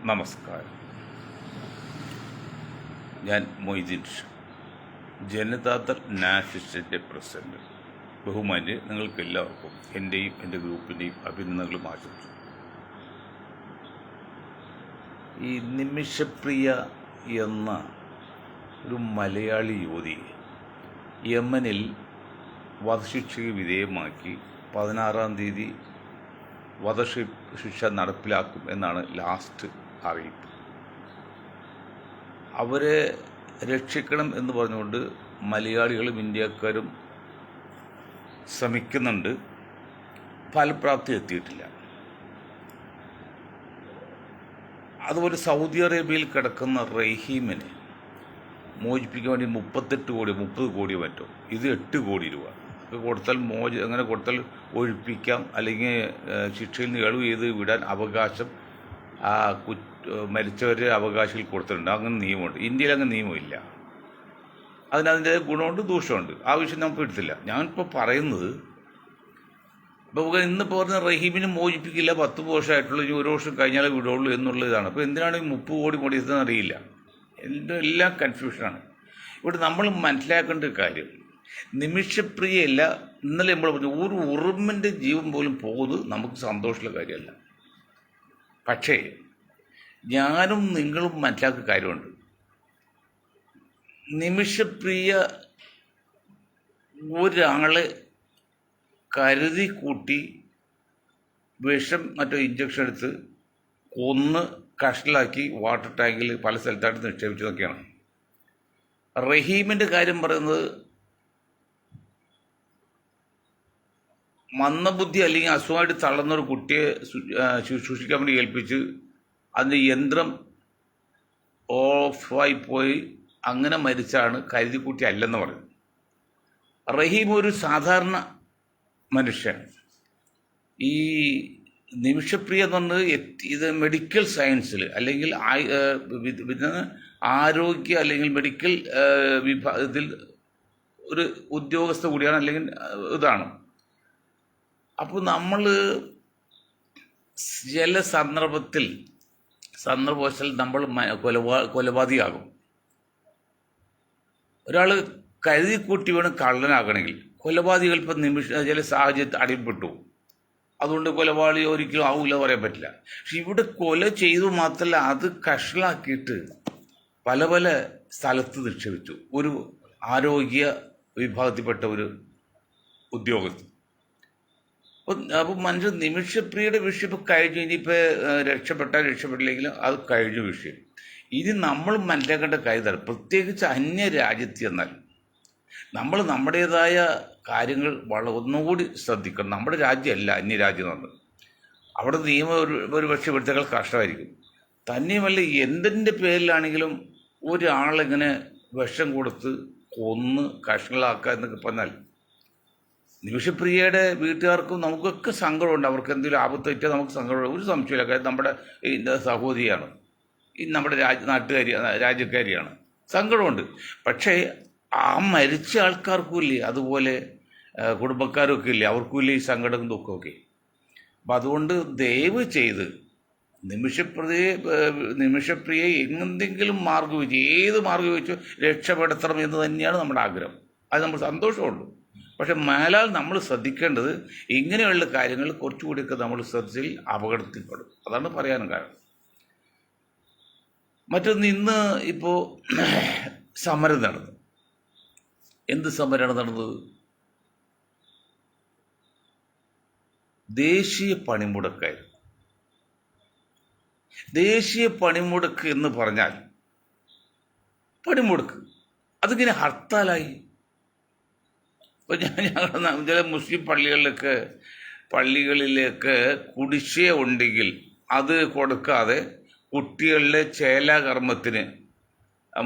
നമസ്കാരം. ഞാൻ മൊയ്തീൻ ഷാ, ജനതാദൾ നാഷണലിസ്റ്റിൻ്റെ പ്രസിഡന്റ്. ബഹുമാന്യ നിങ്ങൾക്ക് എല്ലാവർക്കും എൻ്റെയും എൻ്റെ ഗ്രൂപ്പിൻ്റെയും അഭിനന്ദനങ്ങളും ആശംസിച്ചു. ഈ നിമിഷപ്രിയ എന്ന ഒരു മലയാളി യുവതി യമനിൽ വധശിക്ഷയ്ക്ക് വിധേയമാക്കി 16-ാം തീയതി വധശിക്ഷ നടപ്പിലാക്കും എന്നാണ് ലാസ്റ്റ് അറിയിപ്പ്. അവരെ രക്ഷിക്കണം എന്ന് പറഞ്ഞുകൊണ്ട് മലയാളികളും ഇന്ത്യക്കാരും ശ്രമിക്കുന്നുണ്ട്. ഫലപ്രാപ്തി എത്തിയിട്ടില്ല. അതുപോലെ സൗദി അറേബ്യയിൽ കിടക്കുന്ന റഹീമിനെ മോചിപ്പിക്കാൻ വേണ്ടി 30 കോടി മറ്റോ, ഇത് 8 കോടി രൂപ കൊടുത്താൽ അങ്ങനെ കൊടുത്താൽ ഒഴിപ്പിക്കാം, അല്ലെങ്കിൽ ശിക്ഷയിൽ നിന്ന് ഇളവ് ചെയ്ത് വിടാൻ അവകാശം മരിച്ചവരെ അവകാശികൾ കൊടുത്തിട്ടുണ്ട്. അങ്ങനെ നിയമമുണ്ട്. ഇന്ത്യയിൽ അങ്ങനെ നിയമമില്ല. അതിൻ്റെ ഗുണമുണ്ട് ദൂഷ്യമുണ്ട്. ആ വിഷയം നമുക്ക് എടുത്തില്ല. ഞാനിപ്പോൾ പറയുന്നത്, ഇപ്പോൾ ഇന്നിപ്പോൾ പറഞ്ഞ റഹീമിനെ മോചിപ്പിക്കില്ല, 10 വർഷമായിട്ടുള്ള 1 വർഷം കഴിഞ്ഞാലേ വിടുള്ളൂ എന്നുള്ളതാണ്. അപ്പോൾ എന്തിനാണ് 30 കോടി കൊടുത്തതെന്ന് അറിയില്ല. എല്ലാം കൺഫ്യൂഷനാണ്. ഇവിടെ നമ്മൾ മനസ്സിലാക്കേണ്ട ഒരു കാര്യം, നിമിഷപ്രിയല്ല. ഇന്നലെ നമ്മൾ പറഞ്ഞു, ഒരു ഉറുമ്പിൻ്റെ ജീവൻ പോലും പോകുന്നത് നമുക്ക് സന്തോഷമുള്ള കാര്യമല്ല. പക്ഷേ ഞാനും നിങ്ങളും മനസ്സിലാക്കുന്ന കാര്യമുണ്ട്. നിമിഷപ്രിയ ഒരാളെ കരുതി കൂട്ടി വിഷം മറ്റോ ഇഞ്ചക്ഷൻ എടുത്ത് കൊന്ന് കഷ്ടിലാക്കി വാട്ടർ ടാങ്കിൽ പല സ്ഥലത്തായിട്ട് നിക്ഷേപിച്ചതൊക്കെയാണ്. റഹീമിൻ്റെ കാര്യം പറയുന്നത്, മന്ദബുദ്ധി അല്ലെങ്കിൽ അസുഖമായിട്ട് തളർന്നൊരു കുട്ടിയെ ശുശ്രൂഷിക്കാൻ വേണ്ടി ഏൽപ്പിച്ച് അതിൻ്റെ യന്ത്രം ഓഫായി പോയി അങ്ങനെ മരിച്ചാണ്, കരുതിക്കുട്ടി അല്ലെന്ന് പറയുന്നത്. റഹീം ഒരു സാധാരണ മനുഷ്യൻ. ഈ നിമിഷപ്രിയ എന്ന് പറഞ്ഞത് ഇത് മെഡിക്കൽ സയൻസിൽ അല്ലെങ്കിൽ ആരോഗ്യ അല്ലെങ്കിൽ മെഡിക്കൽ വിഭാഗത്തിൽ ഒരു ഉദ്യോഗസ്ഥ കൂടിയാണ്, അല്ലെങ്കിൽ ഇതാണ്. അപ്പോൾ നമ്മൾ ചില സന്ദർഭവശാൽ നമ്മൾ കൊലപാതകമാകും. ഒരാൾ കരുതി കൂട്ടി വേണം കള്ളനാകണമെങ്കിൽ. കൊലപാതകൾ ഇപ്പം ചില സാഹചര്യത്തിൽ അടിപ്പെട്ടു, അതുകൊണ്ട് കൊലപാതകി ഒരിക്കലും ആവില്ല പറയാൻ പറ്റില്ല. പക്ഷെ ഇവിടെ കൊല ചെയ്തു മാത്രമല്ല, അത് കഷ്ടിലാക്കിയിട്ട് പല പല സ്ഥലത്ത് നിക്ഷേപിച്ചു. ഒരു ആരോഗ്യ വിഭാഗത്തിൽപ്പെട്ട ഒരു ഉദ്യോഗസ്ഥൻ. അപ്പോൾ മനുഷ്യൻ നിമിഷപ്രിയയുടെ വിഷയം ഇപ്പോൾ കഴിഞ്ഞു. ഇനിയിപ്പോൾ രക്ഷപ്പെട്ടില്ലെങ്കിലും അത് കഴിഞ്ഞ വിഷയം. ഇനി നമ്മൾ മനസ്സിലാക്കേണ്ട കാര്യം, പ്രത്യേകിച്ച് അന്യ രാജ്യത്ത് ചെന്നാൽ നമ്മൾ നമ്മുടേതായ കാര്യങ്ങൾ ഒന്നുകൂടി ശ്രദ്ധിക്കണം. നമ്മുടെ രാജ്യമല്ല അന്യരാജ്യം എന്ന് പറഞ്ഞത്. അവിടെ നിയമം ഒരു പക്ഷേ ഇവിടുത്തേക്കാൾ കഷ്ടമായിരിക്കും. തന്നെയുമല്ല, എന്തിൻ്റെ പേരിലാണെങ്കിലും ഒരാളിങ്ങനെ വിഷം കൊടുത്ത് കൊന്ന് കഷ്ണങ്ങളാക്കുക എന്നൊക്കെ പറഞ്ഞാൽ, നിമിഷപ്രിയയുടെ വീട്ടുകാർക്കും നമുക്കൊക്കെ സങ്കടമുണ്ട്. അവർക്ക് എന്തെങ്കിലും ആപത്ത് പറ്റിയാൽ നമുക്ക് സങ്കടമുണ്ട്, ഒരു സംശയമില്ല. കാര്യം നമ്മുടെ സഹോദരിയാണ്, നമ്മുടെ രാജ്യക്കാരിയാണ്, സങ്കടമുണ്ട്. പക്ഷേ ആ മരിച്ച ആൾക്കാർക്കും ഇല്ലേ അതുപോലെ, കുടുംബക്കാരൊക്കെ ഇല്ലേ, അവർക്കും ഇല്ലേ ഈ സങ്കടം ദുഃഖമൊക്കെ. അപ്പം അതുകൊണ്ട് ദയവ് ചെയ്ത് നിമിഷപ്രിയയെ എന്തെങ്കിലും മാർഗം വെച്ച്, ഏത് മാർഗം വെച്ചോ രക്ഷപ്പെടുത്തണം എന്ന് തന്നെയാണ് നമ്മുടെ ആഗ്രഹം. അത് നമ്മൾ സന്തോഷമുള്ളൂ. പക്ഷെ മേലാൽ നമ്മൾ ശ്രദ്ധിക്കേണ്ടത്, ഇങ്ങനെയുള്ള കാര്യങ്ങൾ കുറച്ചുകൂടിയൊക്കെ നമ്മൾ ശ്രദ്ധിച്ചാൽ അപകടത്തിൽപ്പെടും. അതാണ് പറയാനും കാരണം. മറ്റൊന്ന്, ഇന്ന് ഇപ്പോൾ സമരം നടന്നു. എന്ത് സമരമാണ് നടന്നത്? ദേശീയ പണിമുടക്കായിരുന്നു. ദേശീയ പണിമുടക്ക് എന്ന് പറഞ്ഞാൽ പണിമുടക്ക്, അതിങ്ങനെ ഹർത്താലായി. ഇപ്പോൾ ഞങ്ങൾ ചില മുസ്ലിം പള്ളികളിലേക്ക് കുടിശ്ശിക ഉണ്ടെങ്കിൽ അത് കൊടുക്കാതെ കുട്ടികളുടെ ചേലാകർമ്മത്തിന്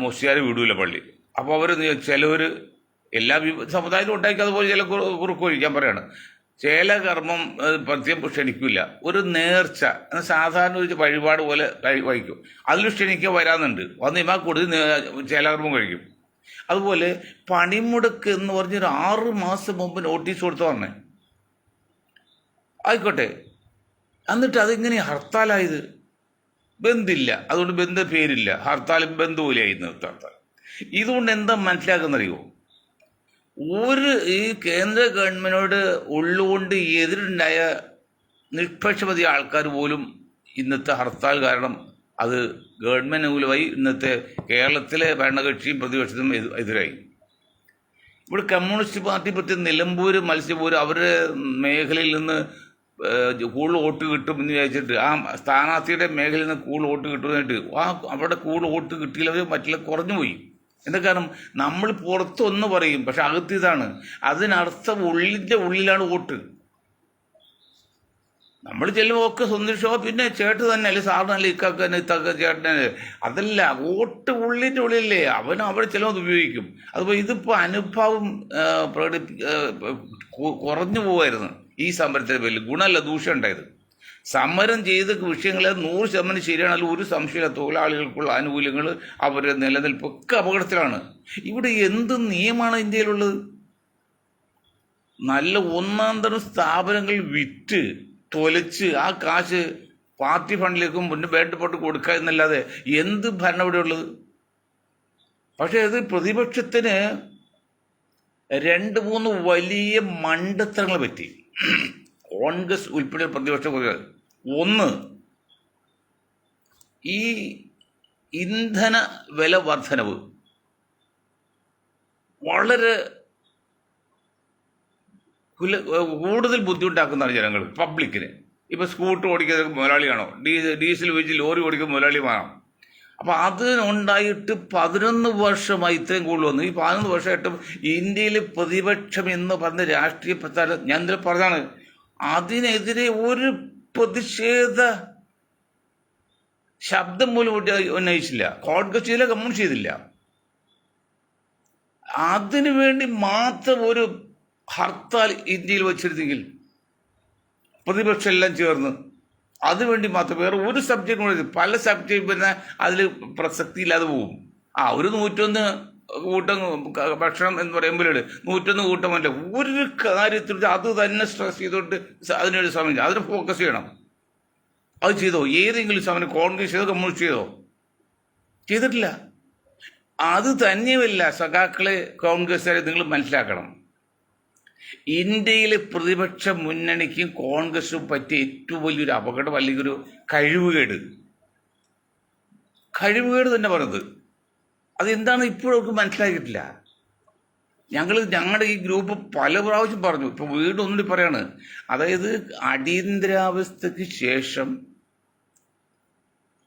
മുസ്ലിയാർ വിടൂല പള്ളി. അപ്പോൾ അവർ ചിലവർ എല്ലാ സമുദായത്തിലും ഉണ്ടാക്കി അതുപോലെ ചില കുറുക്കൊഴിക്കാൻ പറയാണ്. ചേലകർമ്മം പ്രത്യേകം ക്ഷണിക്കില്ല. ഒരു നേർച്ച സാധാരണ ഒരു വഴിപാട് പോലെ വഹിക്കും. അതിൽ ക്ഷണിക്കുക വരാമെന്നുണ്ട്. വന്ന് ഇമാ കൊടുത്ത് ചേലകർമ്മം കഴിക്കും. അതുപോലെ പണിമുടക്ക് എന്ന് പറഞ്ഞൊരു 6 മാസം മുമ്പ് നോട്ടീസ് കൊടുത്തു പറഞ്ഞേ. ആയിക്കോട്ടെ, എന്നിട്ട് അതിങ്ങനെ ഹർത്താലായത്? ബന്ദില്ല, അതുകൊണ്ട് ബന്ദ് പേരില്ല, ഹർത്താൽ ബന്ദ് പോലെയായിരുന്നു ഹർത്താൽ. ഇതുകൊണ്ട് എന്താ മനസ്സിലാക്കുന്നറിയോ? ഈ കേന്ദ്ര ഗവൺമെന്റിനോട് ഉള്ളുകൊണ്ട് എതിരുണ്ടായ നിഷ്പക്ഷമതി ആൾക്കാർ പോലും ഇന്നത്തെ ഹർത്താൽ കാരണം അത് ഗവൺമെന്റ് മൂലമായി ഇന്നത്തെ കേരളത്തിലെ ഭരണകക്ഷിയും പ്രതിപക്ഷത്തും എതിരായി. ഇവിടെ കമ്മ്യൂണിസ്റ്റ് പാർട്ടി പ്രത്യേകം നിലമ്പൂർ മത്സ്യപൂര് അവരുടെ മേഖലയിൽ നിന്ന് കൂടുതൽ വോട്ട് കിട്ടും എന്ന് വിചാരിച്ചിട്ട് ആ സ്ഥാനാർത്ഥിയുടെ മേഖലയിൽ നിന്ന് കൂടുതൽ വോട്ട് കിട്ടുന്നതായിട്ട് അവിടെ കൂടുതൽ വോട്ട് കിട്ടിയില്ലവർ മറ്റുള്ള കുറഞ്ഞുപോയി. എന്താ കാരണം? നമ്മൾ പുറത്തൊന്ന് പറയും, പക്ഷെ അകത്ത് ഇതാണ്. അതിനർത്ഥം ഉള്ളിലാണ് വോട്ട്. നമ്മൾ ചെല്ലുമ്പോൾ ഒക്കെ സന്ദേശമോ പിന്നെ ചേട്ട് തന്നെ അല്ലെ, സാറിനല്ലേ, ഇക്കാക്ക ചേട്ടനല്ലേ, അതല്ല, വോട്ട് ഉള്ളിലല്ലേ, അവിടെ ചിലത് ഉപയോഗിക്കും. അതുപോലെ ഇതിപ്പോൾ അനുഭവം കുറഞ്ഞു പോവായിരുന്നു ഈ സമരത്തിന് പേരിൽ. ഗുണമല്ല, ദൂഷ്യം ഉണ്ടായത്. സമരം ചെയ്ത വിഷയങ്ങൾ 100% ശരിയാണല്ലോ, ഒരു സംശയമില്ല. തൊഴിലാളികൾക്കുള്ള ആനുകൂല്യങ്ങൾ, അവരുടെ നിലനിൽപ്പൊക്കെ അപകടത്തിലാണ്. ഇവിടെ എന്ത് നിയമമാണ് ഇന്ത്യയിലുള്ളത്? നല്ല ഒന്നാം തരം സ്ഥാപനങ്ങൾ വിറ്റ് തൊലച്ച് ആ കാശ് പാർട്ടി ഫണ്ടിലേക്കും മുന്നേ വേണ്ടപ്പെട്ട് കൊടുക്കുക എന്നല്ലാതെ എന്ത് ഭരണം ഇവിടെ ഉള്ളത്? പക്ഷെ അത് പ്രതിപക്ഷത്തിന് 2-3 വലിയ മണ്ടത്തരങ്ങൾ പറ്റി. കോൺഗ്രസ് ഉൾപ്പെടെ പ്രതിപക്ഷം. ഒന്ന്, ഈ ഇന്ധന വില വർധനവ് വളരെ കൂടുതൽ ബുദ്ധിമുട്ടാക്കുന്നതാണ് ജനങ്ങൾ, പബ്ലിക്കിന്. ഇപ്പം സ്കൂട്ടർ ഓടിക്കുന്നത് മുതലാളിയാണോ, ഡീസൽ വെച്ച് ലോറി ഓടിക്കുന്ന മുതലാളിമാണോ? അപ്പം അതിനുണ്ടായിട്ട് 11 വർഷമായി ഇത്രയും കൂടുതൽ വന്നു. ഈ 11 വർഷമായിട്ടും ഇന്ത്യയിലെ പ്രതിപക്ഷം എന്ന് പറഞ്ഞ രാഷ്ട്രീയ പ്രസ്ഥാനം, ഞാൻ ഇന്നലെ പറഞ്ഞാണ്, അതിനെതിരെ ഒരു പ്രതിഷേധ ശബ്ദം പോലും ഉന്നയിച്ചില്ല. കോൺഗ്രസ് ചെയ്തില്ല, കമ്മ്യൂണിസ്റ്റ് ചെയ്തില്ല. അതിനുവേണ്ടി മാത്രം ഒരു ഹർത്താൽ ഇന്ത്യയിൽ വച്ചിരുന്നെങ്കിൽ പ്രതിപക്ഷം എല്ലാം ചേർന്ന് അതിനുവേണ്ടി മാത്രം, വേറെ ഒരു സബ്ജക്റ്റ് കൂടെ, പല സബ്ജക്റ്റ് പിന്നെ അതിൽ പ്രസക്തി ഇല്ലാതെ പോകും. ഒരു 101 കൂട്ടം ഭക്ഷണം എന്ന് പറയുമ്പോഴേ 101 കൂട്ടമല്ല, ഒരു കാര്യത്തിൽ അത് തന്നെ സ്ട്രെസ് ചെയ്തുകൊണ്ട് അതിനൊരു സമയം അതിന് ഫോക്കസ് ചെയ്യണം. അത് ചെയ്തോ? ഏതെങ്കിലും സമയം കോൺഗ്രസ് ചെയ്തോ, കമ്മ്യൂണിസ്റ്റ് ചെയ്തോ? ചെയ്തിട്ടില്ല. അത് തന്നെയുമല്ല സഖാക്കളെ, കോൺഗ്രസ്സുകാരെ നിങ്ങൾ മനസ്സിലാക്കണം, ഇന്ത്യയിലെ പ്രതിപക്ഷ മുന്നണിക്കും കോൺഗ്രസും പറ്റിയ ഏറ്റവും വലിയൊരു അപകടം അല്ലെങ്കിൽ ഒരു കഴിവുകേട് തന്നെ പറയുന്നത്. അതെന്താണ് ഇപ്പോഴും അവർക്ക് മനസ്സിലാക്കിയിട്ടില്ല. ഞങ്ങളുടെ ഈ ഗ്രൂപ്പ് പല പ്രാവശ്യം പറഞ്ഞു, ഇപ്പൊ വീണ്ടും ഒന്നുകൂടി പറയാണ്. അതായത് അടിയന്തരാവസ്ഥയ്ക്ക് ശേഷം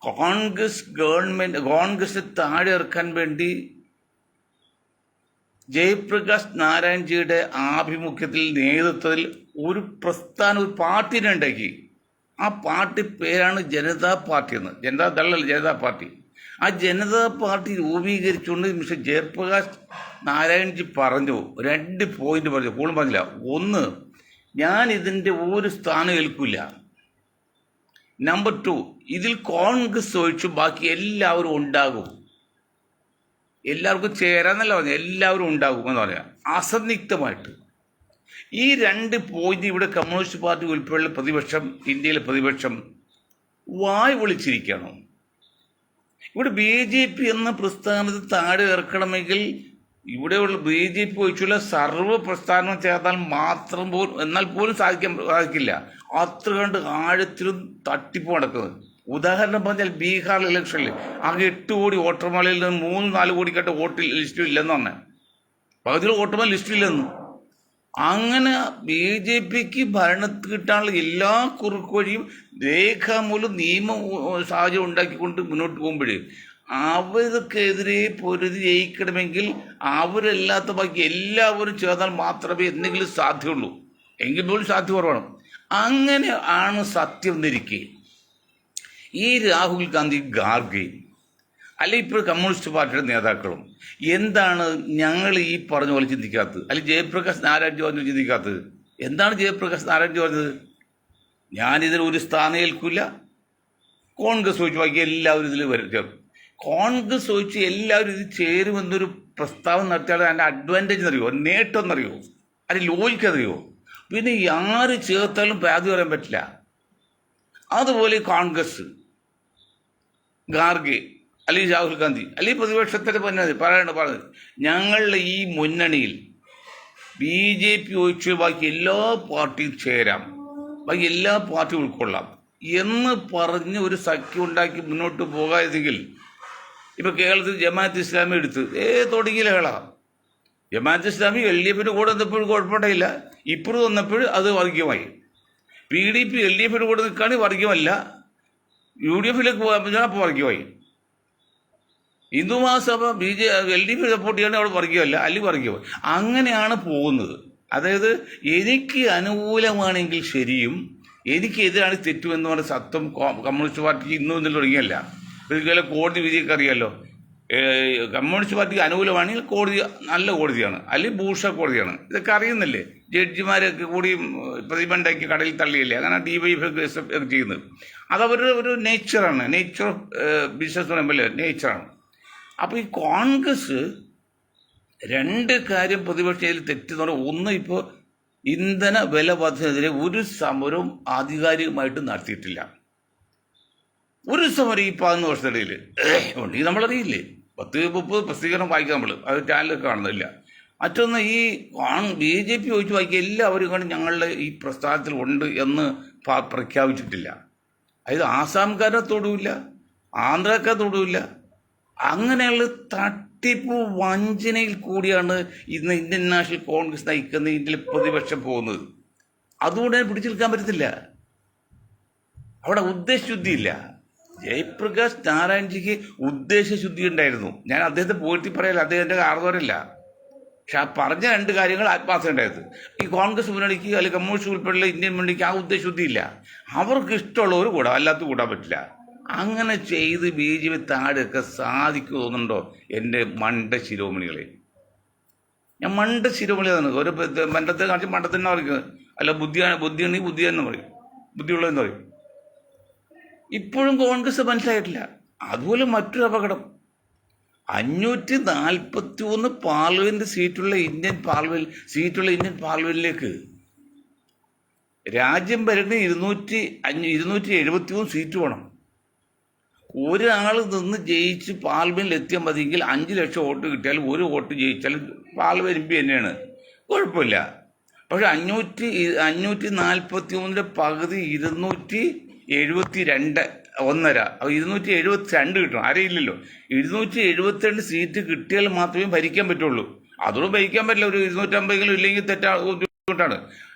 കോൺഗ്രസ് താഴെ ഇറക്കാൻ വേണ്ടി ജയപ്രകാശ് നാരായൺജിയുടെ ആഭിമുഖ്യത്തിൽ നേതൃത്വത്തിൽ ഒരു പ്രസ്ഥാനം, ഒരു പാർട്ടിനെ ഉണ്ടാക്കി. ആ പാർട്ടി പേരാണ് ജനതാ പാർട്ടി എന്ന്. ജനതാദളല്ല, ജനതാ പാർട്ടി. ആ ജനതാ പാർട്ടി രൂപീകരിച്ചുകൊണ്ട് മിസ്റ്റർ ജയപ്രകാശ് നാരായൺജി പറഞ്ഞു 2 പോയിന്റ് പറഞ്ഞു, കൂടുതൽ പറഞ്ഞില്ല. ഒന്ന്, ഞാൻ ഇതിൻ്റെ ഒരു സ്ഥാനം ഏൽക്കില്ല. നമ്പർ 2, ഇതിൽ കോൺഗ്രസ് ഒഴിച്ച് ബാക്കി എല്ലാവരും ഉണ്ടാകും. എല്ലാവർക്കും ചേരാന്നല്ല പറഞ്ഞു, എല്ലാവരും ഉണ്ടാകും എന്ന് പറയാം, അസന്നിഗ്ധമായിട്ട്. ഈ 2 പോയിന്റ് ഇവിടെ കമ്മ്യൂണിസ്റ്റ് പാർട്ടി ഉൾപ്പെടെയുള്ള പ്രതിപക്ഷം, ഇന്ത്യയിലെ പ്രതിപക്ഷം വായ് വിളിച്ചിരിക്കണം. ഇവിടെ BJP എന്ന പ്രസ്ഥാനത്തിൽ താഴെ ഇറക്കണമെങ്കിൽ ഇവിടെയുള്ള BJP ഒഴിച്ചുള്ള സർവ്വ പ്രസ്ഥാനം ചേർന്നാൽ മാത്രം എന്നാൽ പോലും സാധിക്കില്ല. അത്ര കണ്ട് ആഴത്തിലും തട്ടിപ്പ് നടക്കുന്നത്. ഉദാഹരണം പറഞ്ഞാൽ ബീഹാർ ഇലക്ഷനിൽ ആകെ 8 കോടി വോട്ടർമാരിൽ നിന്ന് 3-4 കോടിക്കാട്ട് വോട്ട് ലിസ്റ്റിൽ ഇല്ലെന്ന് പറഞ്ഞ, പകുതി വോട്ടർമാർ ലിസ്റ്റില്ലെന്ന്. അങ്ങനെ BJPക്ക് ഭരണത്തിൽ കിട്ടാനുള്ള എല്ലാ കുറുക്ക് വഴിയും രേഖാമൂലം നിയമ സാഹചര്യം ഉണ്ടാക്കിക്കൊണ്ട് മുന്നോട്ട് പോകുമ്പോഴേ അവർക്കെതിരെ പൊരുതി ജയിക്കണമെങ്കിൽ അവരല്ലാത്ത ബാക്കി എല്ലാവരും ചേർന്നാൽ മാത്രമേ എന്തെങ്കിലും സാധ്യമുള്ളൂ. എങ്കിൽ പോലും സാധ്യത കുറവാണ്. അങ്ങനെ ആണ് സത്യം എന്നിരിക്കെ ഈ രാഹുൽ ഗാന്ധി, ഖാർഗെ, അല്ലെങ്കിൽ ഇപ്പോൾ കമ്മ്യൂണിസ്റ്റ് പാർട്ടിയുടെ നേതാക്കളും എന്താണ് ഞങ്ങൾ ഈ പറഞ്ഞ പോലെ ചിന്തിക്കാത്തത്? അല്ലെങ്കിൽ ജയപ്രകാശ് നാരായൺജി പറഞ്ഞു ചിന്തിക്കാത്തത്? എന്താണ് ജയപ്രകാശ് നാരായൺജി പറഞ്ഞത്? ഞാനിതിൽ ഒരു സ്ഥാനം ഏൽക്കില്ല, കോൺഗ്രസ് ഒഴിച്ച് ബാക്കി എല്ലാവരും ഇതിൽ ചേർന്നു. കോൺഗ്രസ് ഒഴിച്ച് എല്ലാവരും ഇത് ചേരുമെന്നൊരു പ്രസ്താവന നടത്തിയാൽ അതിൻ്റെ അഡ്വാൻറ്റേജ് എന്നറിയോ, നേട്ടം എന്നറിയോ, അതിന് ലോജിക്ക് അറിയോ? പിന്നെ ആര് ചേർത്താലും പാതി പറയാൻ പറ്റില്ല. അതുപോലെ കോൺഗ്രസ്, ഖാർഗെ അല്ലെങ്കിൽ രാഹുൽ ഗാന്ധി അല്ലെങ്കിൽ പ്രതിപക്ഷത്തിൻ്റെ പറഞ്ഞത് ഞങ്ങളുടെ ഈ മുന്നണിയിൽ BJP ഒഴിച്ച് ബാക്കി എല്ലാ പാർട്ടിയും ചേരാം, ബാക്കി എല്ലാ പാർട്ടിയും ഉൾക്കൊള്ളാം എന്ന് പറഞ്ഞ് ഒരു സഖ്യം ഉണ്ടാക്കി മുന്നോട്ട് പോകാതെങ്കിൽ ഇപ്പം കേരളത്തിൽ ജമാഅത്ത് ഇസ്ലാമി എടുത്ത് തുടങ്ങിയില്ല കേള. ജമാഅത്ത് ഇസ്ലാമി LDFിൻ്റെ കൂടെ വന്നപ്പോഴും കുഴപ്പമുണ്ടായില്ല, ഇപ്പുറം വന്നപ്പോഴും അത് വർഗീയമായി. PDP LDFിൻ്റെ കൂടെ നിൽക്കുകയാണെങ്കിൽ വർഗീയമല്ല, UDFിലേക്ക് പോകാൻ അപ്പോൾ വർഗീയമായി. ഹിന്ദു മഹാസഭ LDF സപ്പോർട്ട് ചെയ്യണമെങ്കിൽ അവിടെ വർഗീയമല്ല, അല്ലെങ്കിൽ വർഗീയമായി. അങ്ങനെയാണ് പോകുന്നത്. അതായത് എനിക്ക് അനുകൂലമാണെങ്കിൽ ശരിയും എനിക്കെതിരാണ് തെറ്റുമെന്ന് പറഞ്ഞ സത്യം കമ്മ്യൂണിസ്റ്റ് പാർട്ടിക്ക് ഇന്നും ഇന്നലെ തുടങ്ങിയല്ല. ഇതുപോലെ കോടതി വിധിയൊക്കെ അറിയാമല്ലോ. കമ്മ്യൂണിസ്റ്റ് പാർട്ടിക്ക് അനുകൂലമാണെങ്കിൽ കോടതി നല്ല കോടതിയാണ്, അല്ലെങ്കിൽ ഭൂഷ കോടതിയാണ്. ഇതൊക്കെ അറിയുന്നില്ലേ? ജഡ്ജിമാരൊക്കെ കൂടി പ്രതിബന്ധമാക്കി കടലിൽ തള്ളിയില്ലേ? അങ്ങനെ DYFI ഒക്കെ ചെയ്യുന്നത് അതവരുടെ ഒരു നേച്ചറാണ്, നേച്ചർ ഓഫ് ബിസിനസ് പറയുമ്പോൾ നേച്ചറാണ്. അപ്പോൾ ഈ കോൺഗ്രസ് രണ്ട് കാര്യം പ്രതിപക്ഷത്തിൽ തെറ്റെന്ന് പറഞ്ഞാൽ, ഒന്ന് ഇപ്പോൾ ഇന്ധന വില വർധനത്തിനെതിരെ ഒരു സമരവും ആധികാരികമായിട്ട് നടത്തിയിട്ടില്ല. ഒരു സമരം ഈ 11 വർഷത്തിടയിൽ ഉണ്ട്, നമ്മളറിയില്ലേ? 10-30 പ്രസിദ്ധീകരണം വായിക്കാം നമ്മൾ, അത് ചാനലൊക്കെ കാണുന്നില്ല. മറ്റൊന്ന് ഈ BJP ഒഴിച്ച് വായിക്കുക എല്ലാവരും കൊണ്ട് ഞങ്ങളുടെ ഈ പ്രസ്ഥാനത്തിൽ ഉണ്ട് എന്ന് പ്രഖ്യാപിച്ചിട്ടില്ല. അതായത് ആസാംകാരെ തൊടുവില്ല, ആന്ധ്രക്കാരെ തൊടുവില്ല. അങ്ങനെയുള്ള തട്ടിപ്പ് വഞ്ചനയിൽ കൂടിയാണ് ഇന്ന് ഇന്ത്യൻ നാഷണൽ കോൺഗ്രസ് നയിക്കുന്ന ഇന്ത്യയിൽ പ്രതിപക്ഷം പോകുന്നത്. അതുകൊണ്ട് പിടിച്ചു നിൽക്കാൻ പറ്റത്തില്ല. അവിടെ ഉദ്ദേശശുദ്ധിയില്ല. ജയപ്രകാശ് നാരായൺജിക്ക് ഉദ്ദേശശുദ്ധി ഉണ്ടായിരുന്നു. ഞാൻ അദ്ദേഹത്തെ പോയിട്ട് പറയല്ല, അദ്ദേഹത്തിൻ്റെ ആർദ്ദവരല്ല. പക്ഷെ ആ പറഞ്ഞ രണ്ട് കാര്യങ്ങൾ ആത്മാർത്ഥ ഉണ്ടായത്. ഈ കോൺഗ്രസ് മുന്നണിക്ക് അല്ലെങ്കിൽ കമ്മ്യൂണിസ്റ്റ് ഉൾപ്പെടെയുള്ള ഇന്ത്യൻ മുന്നണിക്ക് ആ ഉദ്ദേശശുദ്ധിയില്ല. അവർക്ക് ഇഷ്ടമുള്ളവർ കൂടാം, അല്ലാത്ത കൂടാൻ പറ്റില്ല. അങ്ങനെ ചെയ്ത് BJP താഴെയൊക്കെ സാധിക്കും തോന്നുന്നുണ്ടോ എൻ്റെ മണ്ട ശിരോമണികളെ? ഞാൻ മണ്ട ശിരോമണിയാണ്. ഒരു മണ്ടത്തെ കാണിച്ച് മണ്ടത്തന്നെ പറയുന്നത്, അല്ല ബുദ്ധിയാണെങ്കിൽ ബുദ്ധിയെന്ന് പറയും, ബുദ്ധിയുള്ളതെന്ന് പറയും. ഇപ്പോഴും കോൺഗ്രസ് മനസ്സിലായിട്ടില്ല. അതുപോലെ മറ്റൊരു അപകടം, 541 പാർലമെന്റ് സീറ്റുള്ള ഇന്ത്യൻ പാർലമെന്റിലേക്ക് രാജ്യം ഭരണ 273 സീറ്റ് വേണം. ഒരാൾ നിന്ന് ജയിച്ച് പാർലമെന്റിൽ എത്തിയാൽ മതിയെങ്കിൽ 5 ലക്ഷം വോട്ട് കിട്ടിയാൽ ഒരു വോട്ട് ജയിച്ചാൽ പാർലമെന്റ് MP തന്നെയാണ്, കുഴപ്പമില്ല. പക്ഷെ 543 പകുതി 272 1.5, 272 കിട്ടണം. ആരെയില്ലല്ലോ. 272 സീറ്റ് കിട്ടിയാൽ മാത്രമേ ഭരിക്കാൻ പറ്റുള്ളൂ. അതുകൊണ്ട് ഭരിക്കാൻ പറ്റില്ല. ഒരു 250 ഇല്ലെങ്കിൽ ബുദ്ധിമുട്ടാണ്.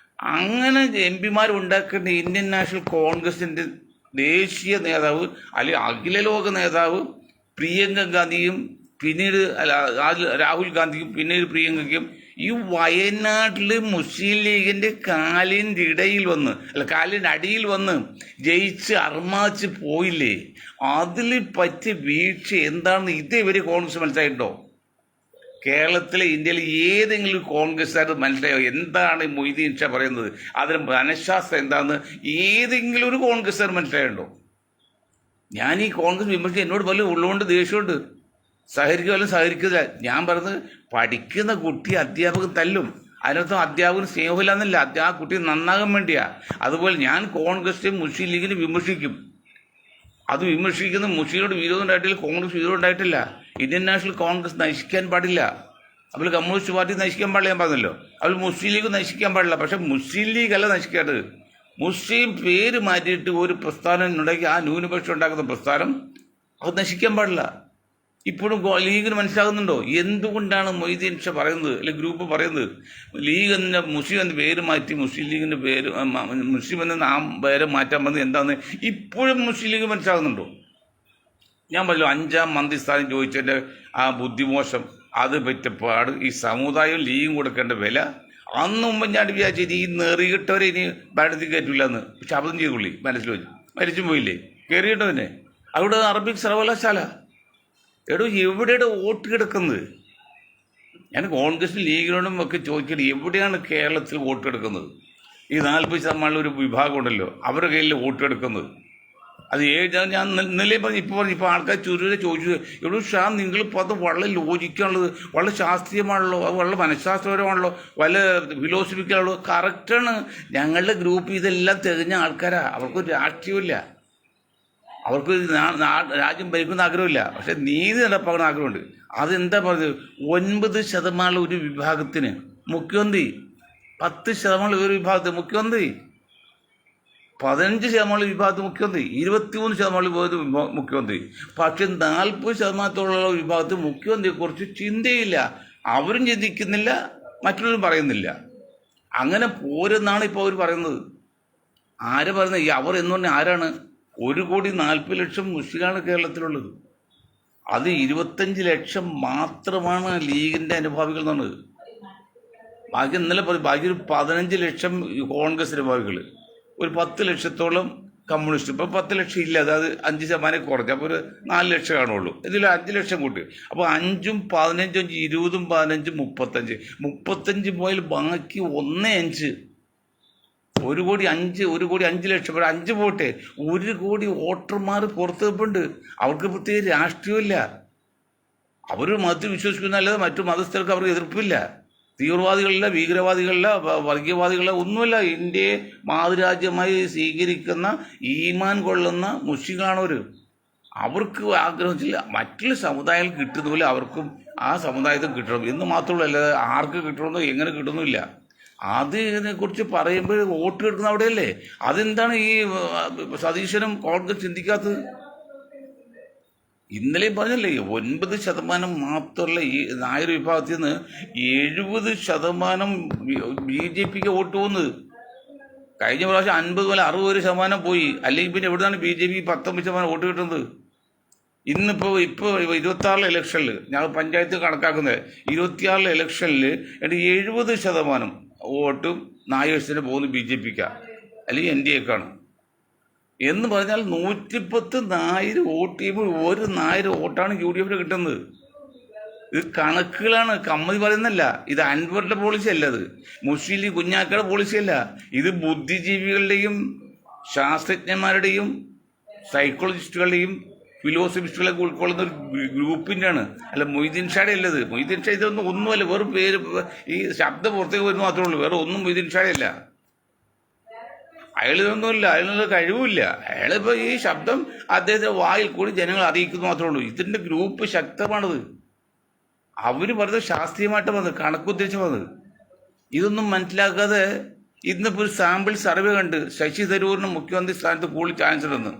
അങ്ങനെ MP ഉണ്ടാക്കേണ്ട ഇന്ത്യൻ നാഷണൽ കോൺഗ്രസിന്റെ ദേശീയ നേതാവ് അല്ലെങ്കിൽ അഖില ലോക നേതാവ് പ്രിയങ്ക ഗാന്ധിയും പിന്നീട് രാഹുൽ ഗാന്ധിയും പിന്നീട് പ്രിയങ്കയ്ക്കും ഈ വയനാട്ടിൽ മുസ്ലിം ലീഗിന്റെ കാലിൻ്റെ അടിയിൽ വന്ന് ജയിച്ച് അർമാച്ച് പോയില്ലേ? അതിൽ പറ്റിയ വീഴ്ച എന്താണെന്ന് ഇതേവരെ കോൺഗ്രസ് മനസ്സിലായിട്ടുണ്ടോ? കേരളത്തിലെ ഇന്ത്യയിൽ ഏതെങ്കിലും കോൺഗ്രസ്സുകാർ മനസ്സിലായോ എന്താണ് മൊയ്തീൻ ഷാ പറയുന്നത്? അതിന് മനഃശാസ്ത്രം എന്താണെന്ന് ഏതെങ്കിലും ഒരു കോൺഗ്രസ്സുകാർ മനസ്സിലായിട്ടുണ്ടോ? ഞാൻ ഈ കോൺഗ്രസ് വിമർശിച്ച് എന്നോട് പല ഉള്ളതുകൊണ്ട് ദേഷ്യമുണ്ട്. സഹകരിക്കുമല്ലോ സഹകരിക്കില്ല. ഞാൻ പറഞ്ഞത് പഠിക്കുന്ന കുട്ടി അധ്യാപകൻ തല്ലും, അതിനർത്ഥം അധ്യാപകന് സ്നേഹമില്ല എന്നല്ല, ആ കുട്ടി നന്നാകാൻ വേണ്ടിയാ. അതുപോലെ ഞാൻ കോൺഗ്രസിനെയും മുസ്ലിം ലീഗിനെ വിമർശിക്കും. അത് വിമർശിക്കുന്ന മുസ്ലിങ്ങളോട് വിരോധം ഉണ്ടായിട്ടില്ല, കോൺഗ്രസ് വിരോധം ഉണ്ടായിട്ടില്ല. ഇന്ത്യൻ നാഷണൽ കോൺഗ്രസ് നശിക്കാൻ പാടില്ല, അപ്പോൾ കമ്മ്യൂണിസ്റ്റ് പാർട്ടി നശിക്കാൻ പാടില്ല. ഞാൻ പറഞ്ഞല്ലോ, അവർ മുസ്ലിം ലീഗ് നശിക്കാൻ പാടില്ല. പക്ഷെ മുസ്ലിം ലീഗ് അല്ല നശിക്കേണ്ടത്. മുസ്ലിം പേര് മാറ്റിയിട്ട് ഒരു പ്രസ്ഥാനം ഉണ്ടെങ്കിൽ ആ ന്യൂനപക്ഷം ഉണ്ടാക്കുന്ന പ്രസ്ഥാനം അത് നശിക്കാൻ പാടില്ല. ഇപ്പോഴും ലീഗിന് മനസ്സിലാകുന്നുണ്ടോ എന്തുകൊണ്ടാണ് മൊയ്തീൻ ഷാ പറയുന്നത്, അല്ലെങ്കിൽ ഗ്രൂപ്പ് പറയുന്നത് ലീഗ് എന്ന മുസ്ലിം എന്ന പേര് മാറ്റി മുസ്ലിം ലീഗിൻ്റെ പേര് മുസ്ലിം എന്ന പേര് മാറ്റാൻ പറഞ്ഞത് എന്താണെന്ന് ഇപ്പോഴും മുസ്ലിം ലീഗ് മനസ്സിലാകുന്നുണ്ടോ? ഞാൻ പറഞ്ഞു 5ാം മന്ത്രിസ്ഥാനം ചോദിച്ചതിൻ്റെ ആ ബുദ്ധിമോശം, അത് പറ്റപ്പാട് ഈ സമുദായം ലീഗും കൊടുക്കേണ്ട വില. അന്ന് മുമ്പ് ഞാൻ വിചാരിച്ചത് ഈ നെറിയിട്ടവരെ ഇനി ഭരണത്തിൽ കയറ്റില്ല എന്ന്. ശബ്ദം ചെയ്തുള്ളി മനസ്സിൽ വെച്ച് മരിച്ചും പോയില്ലേ കയറിയിട്ടവനെ. അവിടെ അറബിക് സർവകലാശാല എവിടെയുടെ വോട്ട് കിടക്കുന്നത്? ഞാൻ കോൺഗ്രസ് ലീഗിനോടും ഒക്കെ ചോദിക്കട്ടെ, എവിടെയാണ് കേരളത്തിൽ വോട്ട് എടുക്കുന്നത്? ഈ 40% ഒരു വിഭാഗം ഉണ്ടല്ലോ, അവരുടെ കയ്യിൽ വോട്ട് എടുക്കുന്നത്. അത് ഞാൻ ഇന്നലെ ഇപ്പോൾ ആൾക്കാർ ചുരുരെ ചോദിച്ചു, എവിടെ ഷാ നിങ്ങളിപ്പോൾ അത് വളരെ ലോജിക്കാണുള്ളത്, വളരെ ശാസ്ത്രീയമാണല്ലോ, അത് വളരെ മനഃശാസ്ത്രപരമാണല്ലോ, വല്ല ഫിലോസഫിക്കാണല്ലോ. കറക്റ്റാണ്. ഞങ്ങളുടെ ഗ്രൂപ്പ് ഇതെല്ലാം തികഞ്ഞ ആൾക്കാരാ. അവർക്കൊരു രാഷ്ട്രീയമില്ല, അവർക്ക് രാജ്യം ഭരിക്കുന്ന ആഗ്രഹമില്ല, പക്ഷെ നീതി നടപ്പാക്കുന്ന ആഗ്രഹമുണ്ട്. അതെന്താ പറഞ്ഞത്? 9% ഒരു വിഭാഗത്തിന് മുഖ്യമന്ത്രി, 10% ഒരു വിഭാഗത്തിന് മുഖ്യമന്ത്രി, 15% വിഭാഗത്തിൽ മുഖ്യമന്ത്രി, 23% മുഖ്യമന്ത്രി. പക്ഷെ 40% വിഭാഗത്തിൽ മുഖ്യമന്ത്രിയെക്കുറിച്ച് ചിന്തയില്ല. അവരും ചിന്തിക്കുന്നില്ല, മറ്റുള്ളവരും പറയുന്നില്ല. അങ്ങനെ പോരെന്നാണ് ഇപ്പോൾ അവർ പറയുന്നത്. ആര് പറയുന്നത്? ഈ അവർ എന്ന് പറഞ്ഞാൽ ആരാണ്? 1,40,00,000 മുസ്ലിങ്ങളാണ് കേരളത്തിലുള്ളത്. അത് 25 ലക്ഷം മാത്രമാണ് ലീഗിൻ്റെ അനുഭാവികൾ എന്ന് പറഞ്ഞത്. ബാക്കി ഇന്നലെ ബാക്കി ഒരു 15 ലക്ഷം കോൺഗ്രസ് അനുഭാവികൾ, ഒരു 10 ലക്ഷത്തോളം കമ്മ്യൂണിസ്റ്റ്. ഇപ്പോൾ 10 ലക്ഷം ഇല്ല, അതായത് 5% കുറഞ്ഞു. അപ്പോൾ ഒരു 4 ലക്ഷം കാണുള്ളൂ. ഇതിൽ 5 ലക്ഷം കൂട്ടി. അപ്പോൾ 5ഉം 15ഉം 20ഉം 15ഉം 35 പോയാൽ ബാക്കി 1.5, 1,05,00,000. 5 പോട്ടെ, 1 കോടി വോട്ടർമാർ പുറത്ത് നിൽപ്പുണ്ട്. അവർക്ക് പ്രത്യേക രാഷ്ട്രീയമില്ല. അവർ മതത്തിൽ വിശ്വസിക്കുന്നല്ലാതെ മറ്റു മതസ്ഥർക്ക് അവർക്ക് എതിർപ്പില്ല. തീവ്രവാദികളില്ല, ഭീകരവാദികളില്ല, വർഗീയവാദികളില്ല, ഒന്നുമില്ല. ഇന്ത്യയെ മാതൃരാജ്യമായി സ്വീകരിക്കുന്ന ഈമാൻ കൊള്ളുന്ന മുസ്ലിങ്ങളാണവർ. അവർക്ക് ആഗ്രഹമില്ല മറ്റുള്ള സമുദായങ്ങൾ കിട്ടുന്ന പോലെ അവർക്കും ആ സമുദായത്തിൽ കിട്ടണം എന്ന് മാത്രമല്ല, അല്ലാതെ ആർക്ക് കിട്ടണമെന്നോ എങ്ങനെ കിട്ടുന്നില്ല. അതിനെക്കുറിച്ച് പറയുമ്പോൾ വോട്ട് കിട്ടുന്ന അവിടെയല്ലേ. അതെന്താണ് ഈ സതീശനും കോൺഗ്രസ് ചിന്തിക്കാത്തത്? ഇന്നലെയും പറഞ്ഞല്ലേ, 9% മാത്രമുള്ള ഈ നായർ വിഭാഗത്തിൽ നിന്ന് 70% BJPക്ക് വോട്ട് പോകുന്നത്. കഴിഞ്ഞ പ്രാവശ്യം 50 മുതൽ 60% പോയി. അല്ലെങ്കിൽ പിന്നെ എവിടുന്നാണ് BJP 19% വോട്ട് കിട്ടുന്നത്? ഇപ്പോൾ 26 ഇലക്ഷനിൽ ഞങ്ങൾ പഞ്ചായത്ത് കണക്കാക്കുന്നത്, 26 ഇലക്ഷനിൽ 70% വോട്ടും നായേഴ്സിന് പോകുന്നു BJPക്കാണ്, അല്ലെങ്കിൽ NDAക്കാണ്. എന്ന് പറഞ്ഞാൽ 110 നായർ വോട്ട് ചെയ്യുമ്പോൾ ഒരു നായർ വോട്ടാണ് UDFന് കിട്ടുന്നത്. ഇത് കണക്കുകളാണ്, കമ്മതി പറയുന്നല്ല. ഇത് അൻവറിന്റെ പോളിസി അല്ല, അത് മുസ്ലിം ലീഗ് കുഞ്ഞാക്കയുടെ പോളിസി അല്ല. ഇത് ബുദ്ധിജീവികളുടെയും ശാസ്ത്രജ്ഞന്മാരുടെയും സൈക്കോളജിസ്റ്റുകളുടെയും ഫിലോസഫിസ്റ്റുകളൊക്കെ ഉൾക്കൊള്ളുന്ന ഒരു ഗ്രൂപ്പിൻ്റെ ആണ്. അല്ല മൊയ്തീൻ ഷായുടെ അല്ലത്. മൊയ്തീൻ ഷാ ഇതൊന്നും ഒന്നുമല്ല, വെറും പേര്, ഈ ശബ്ദം പുറത്തേക്ക് വരുന്ന മാത്രമേ ഉള്ളൂ. വേറെ ഒന്നും മൊയ്തീൻ ഷായുടെ അല്ല. അയാളിതൊന്നുമില്ല, അയാളൊന്നും കഴിവില്ല. അയാളിപ്പോൾ ഈ ശബ്ദം അദ്ദേഹത്തിൻ്റെ വായിൽ കൂടി ജനങ്ങൾ അറിയിക്കുന്നു മാത്രമേ ഉള്ളൂ. ഇതിൻ്റെ ഗ്രൂപ്പ് ശക്തമാണത്. അവർ പറഞ്ഞത് ശാസ്ത്രീയമായിട്ട് വന്നത്, കണക്കുദ്ദേശം വന്നത്. ഇതൊന്നും മനസ്സിലാക്കാതെ ഇന്നിപ്പോൾ ഒരു സാമ്പിൾ സർവേ കണ്ട് ശശി തരൂരിന് മുഖ്യമന്ത്രി സ്ഥാനത്ത് കൂടുതൽ ചാൻസ് ഉണ്ടെന്ന്.